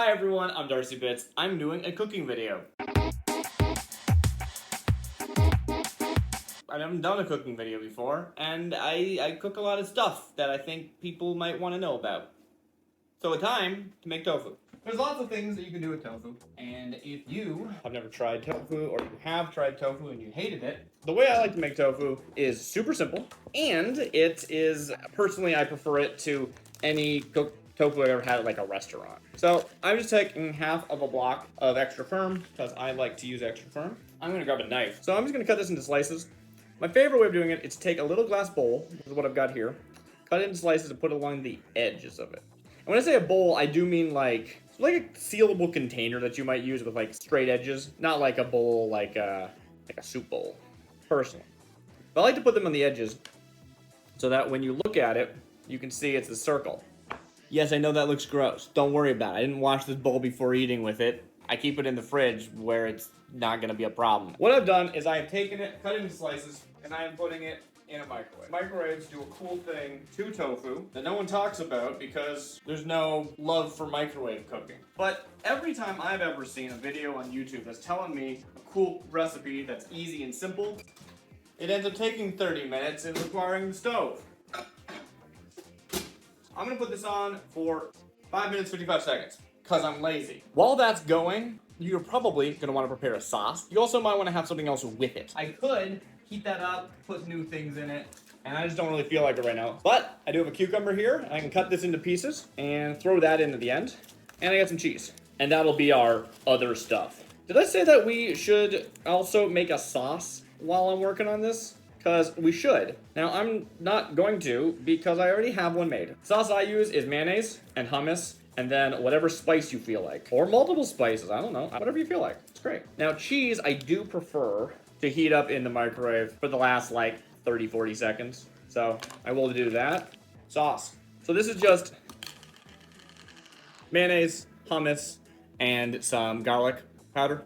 Hi everyone, I'm DarcyBits. I'm doing a cooking video. I haven't done a cooking video before, and I cook a lot of stuff that I think people might want to know about. So it's time to make tofu. There's lots of things that you can do with tofu, and if you have never tried tofu, or you have tried tofu and you hated it, the way I like to make tofu is super simple, and it is, personally, I prefer it to any tofu I've ever had at like a restaurant. So I'm just taking half of a block of extra firm, because I like to use extra firm. I'm gonna grab a knife. So I'm just gonna cut this into slices. My favorite way of doing it is to take a little glass bowl, which is what I've got here, cut it into slices and put it along the edges of it. And when I say a bowl, I do mean like a sealable container that you might use with like straight edges, not like a bowl like a soup bowl, personally. But I like to put them on the edges so that when you look at it, you can see it's a circle. Yes, I know that looks gross. Don't worry about it. I didn't wash this bowl before eating with it. I keep it in the fridge where it's not gonna be a problem. What I've done is I have taken it, cut it into slices, and I am putting it in a microwave. Microwaves do a cool thing to tofu that no one talks about because there's no love for microwave cooking. But every time I've ever seen a video on YouTube that's telling me a cool recipe that's easy and simple, it ends up taking 30 minutes and requiring the stove. I'm gonna put this on for 5 minutes, 55 seconds, because I'm lazy. While that's going, you're probably gonna wanna prepare a sauce. You also might wanna have something else with it. I could heat that up, put new things in it, and I just don't really feel like it right now. But I do have a cucumber here, and I can cut this into pieces and throw that in at the end. And I got some cheese. And that'll be our other stuff. Did I say that we should also make a sauce while I'm working on this? Because we should. Now, I'm not going to because I already have one made. The sauce I use is mayonnaise and hummus, and then whatever spice you feel like. Or multiple spices, I don't know. Whatever you feel like, it's great. Now, cheese, I do prefer to heat up in the microwave for the last like 30, 40 seconds. So I will do that. Sauce. So this is just mayonnaise, hummus, and some garlic powder.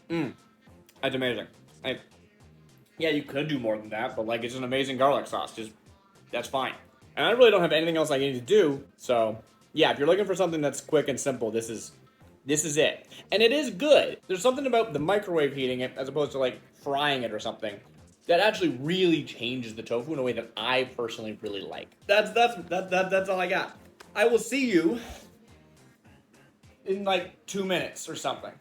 That's amazing. Yeah, you could do more than that, but like it's an amazing garlic sauce. That's fine. And I really don't have anything else I need to do. So yeah, if you're looking for something that's quick and simple, this is it. And it is good. There's something about the microwave heating it as opposed to like frying it or something that actually really changes the tofu in a way that I personally really like. That's all I got. I will see you in like 2 minutes or something.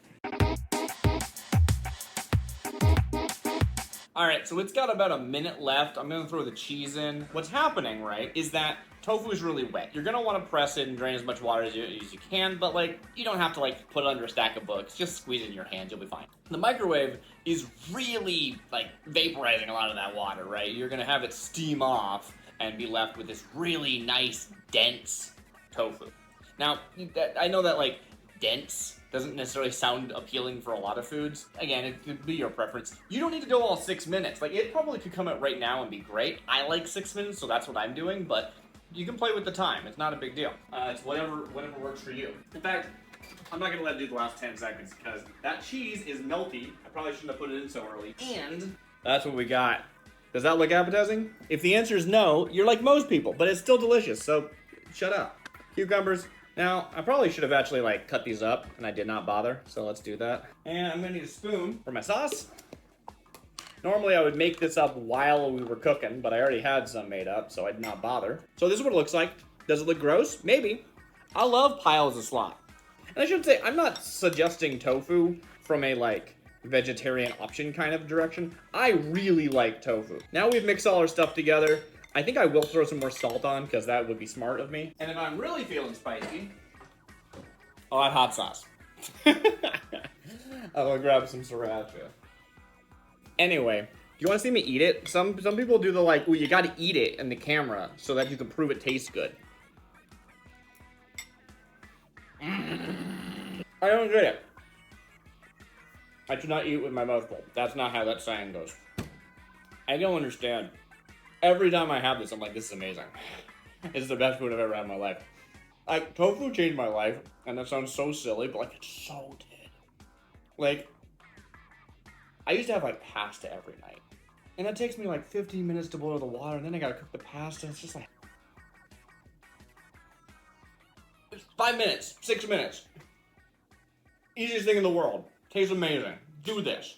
All right, so it's got about a minute left. I'm gonna throw the cheese in. What's happening, right, is that tofu is really wet. You're gonna wanna press it and drain as much water as you can, but like, you don't have to like put it under a stack of books. Just squeeze it in your hands, you'll be fine. The microwave is really like vaporizing a lot of that water, right? You're gonna have it steam off and be left with this really nice, dense tofu. Now, I know that like dense doesn't necessarily sound appealing for a lot of foods. Again, it could be your preference. You don't need to go all 6 minutes. Like, it probably could come out right now and be great. I like 6 minutes, so that's what I'm doing, but you can play with the time. It's not a big deal. It's whatever works for you. In fact, I'm not gonna let it do the last 10 seconds because that cheese is melty. I probably shouldn't have put it in so early. And that's what we got. Does that look appetizing? If the answer is no, you're like most people, but it's still delicious, so shut up. Cucumbers. Now, I probably should have actually like cut these up, and I did not bother, so let's do that. And I'm gonna need a spoon for my sauce. Normally I would make this up while we were cooking, but I already had some made up, so I did not bother. So this is what it looks like. Does it look gross? Maybe. I love piles of slop. And I should say, I'm not suggesting tofu from a like vegetarian option kind of direction. I really like tofu. Now we've mixed all our stuff together. I think I will throw some more salt on because that would be smart of me. And if I'm really feeling spicy, I'll add hot sauce. I'll grab some sriracha. Anyway, do you want to see me eat it? Some people do the like, ooh, you got to eat it in the camera so that you can prove it tastes good. I don't get it. I do not eat with my mouth full. That's not how that saying goes. I don't understand. Every time I have this, I'm like, this is amazing. It's the best food I've ever had in my life. Like, tofu changed my life, and that sounds so silly, but like, it so did. Like, I used to have like pasta every night. And that takes me like 15 minutes to boil the water, and then I gotta cook the pasta. It's just like, 5 minutes, 6 minutes. Easiest thing in the world. Tastes amazing. Do this.